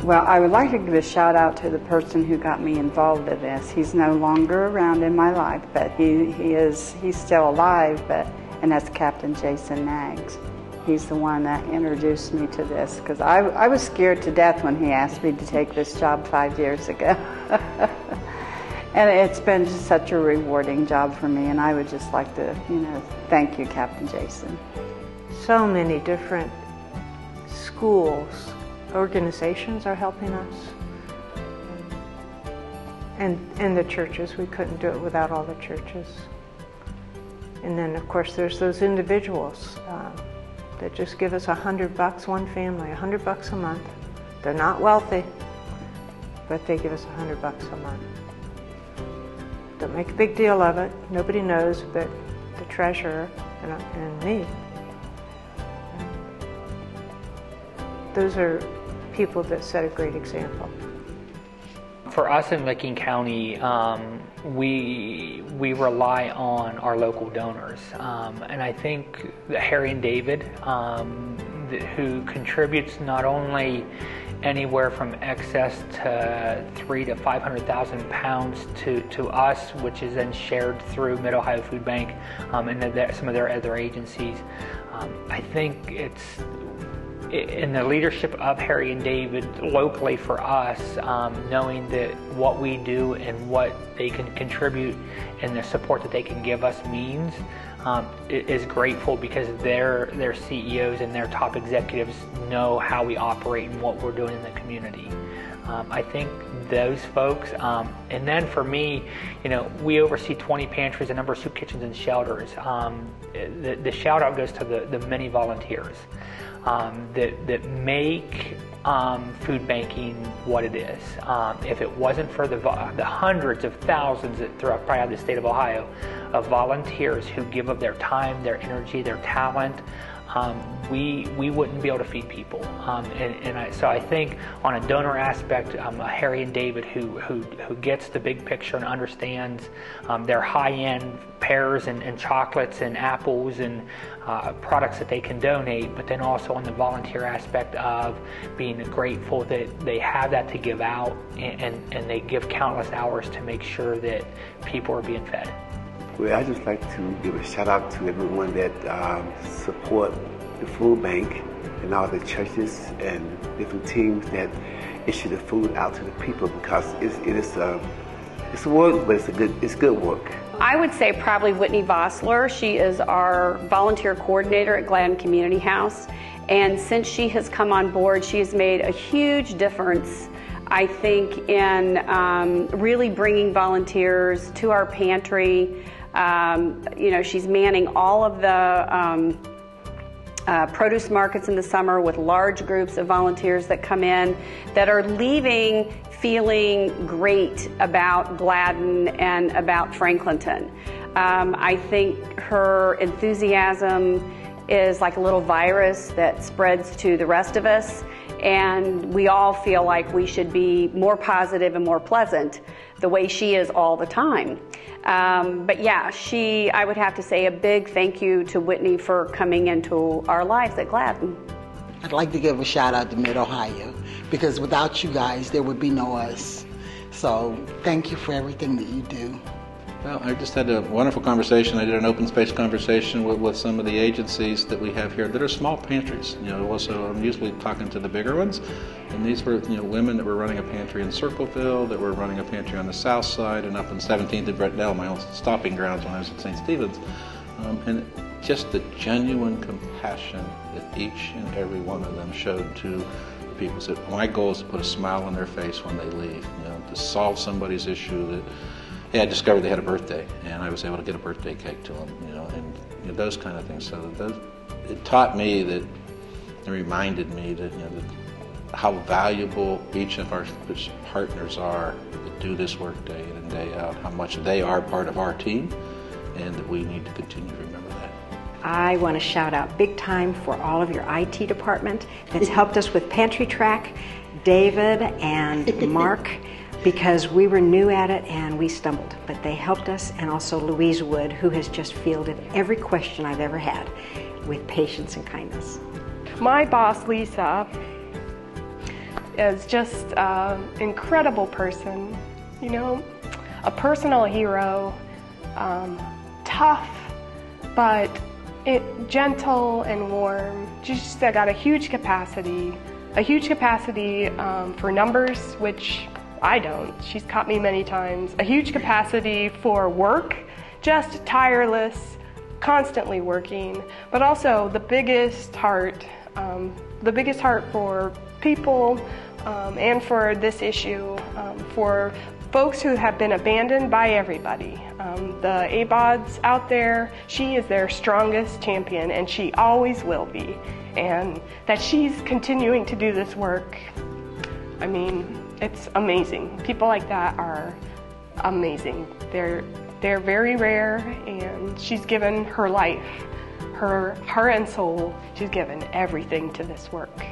Well, I would like to give a shout out to the person who got me involved in this. He's no longer around in my life, but he's still alive, and that's Captain Jason Nags. He's the one that introduced me to this, because I was scared to death when he asked me to take this job 5 years ago. And it's been just such a rewarding job for me, and I would just like to, thank you, Captain Jason. So many different schools, organizations are helping us, and the churches. We couldn't do it without all the churches. And then, of course, there's those individuals that just give us $100, one family, $100 a month. They're not wealthy, but they give us $100 a month. Don't make a big deal of it. Nobody knows but the treasurer and me. Those are people that set a great example. For us in Licking County, we rely on our local donors, and I think that Harry and David, who contributes not only anywhere from excess to 300,000 to 500,000 pounds to us, which is then shared through Mid-Ohio Food Bank and some of their other agencies. I think it's in the leadership of Harry and David locally for us, knowing that what we do and what they can contribute and the support that they can give us means is grateful, because their CEOs and their top executives know how we operate and what we're doing in the community. I think those folks, and then for me, we oversee 20 pantries, a number of soup kitchens and shelters. The shout out goes to the many volunteers that make food banking what it is. If it wasn't for the hundreds of thousands that throughout probably the state of Ohio of volunteers who give of their time, their energy, their talent, we wouldn't be able to feed people. So I think on a donor aspect, Harry and David, who gets the big picture and understands their high-end pears and chocolates and apples and products that they can donate, but then also on the volunteer aspect of being grateful that they have that to give out, and they give countless hours to make sure that people are being fed. Well, I'd just like to give a shout out to everyone that support the food bank and all the churches and different teams that issue the food out to the people, because it's work, but it's good work. I would say probably Whitney Vossler. She is our volunteer coordinator at Gladden Community House, and since she has come on board, she has made a huge difference, I think, in really bringing volunteers to our pantry. She's manning all of the produce markets in the summer with large groups of volunteers that come in that are leaving feeling great about Gladden and about Franklinton. I think her enthusiasm is like a little virus that spreads to the rest of us, and we all feel like we should be more positive and more pleasant the way she is all the time. But yeah, I would have to say a big thank you to Whitney for coming into our lives at Gladden. I'd like to give a shout out to Mid-Ohio, because without you guys, there would be no us. So thank you for everything that you do. Well, I just had a wonderful conversation. I did an open space conversation with some of the agencies that we have here that are small pantries. Also I'm usually talking to the bigger ones, and these were women that were running a pantry in Circleville, that were running a pantry on the south side, and up in 17th and Brentnell, my own stopping grounds when I was at St. Stephen's. And just the genuine compassion that each and every one of them showed to the people. So my goal is to put a smile on their face when they leave, to solve somebody's issue that. I discovered they had a birthday, and I was able to get a birthday cake to them, and those kind of things. So it taught me that, it reminded me that, how valuable each of our partners are that do this work day in and day out, how much they are part of our team, and that we need to continue to remember that. I want to shout out big time for all of your IT department that's helped us with Pantry Track, David and Mark. Because we were new at it and we stumbled, but they helped us, and also Louise Wood, who has just fielded every question I've ever had with patience and kindness. My boss, Lisa, is just an incredible person, you know, a personal hero, tough, but gentle and warm. She's got a huge capacity for numbers, which I don't. She's caught me many times. A huge capacity for work, just tireless, constantly working, but also the biggest heart for people and for this issue, for folks who have been abandoned by everybody. The ABODs out there, she is their strongest champion, and she always will be. And that she's continuing to do this work, I mean, it's amazing. People like that are amazing. They're very rare, and she's given her life, her heart and soul. She's given everything to this work.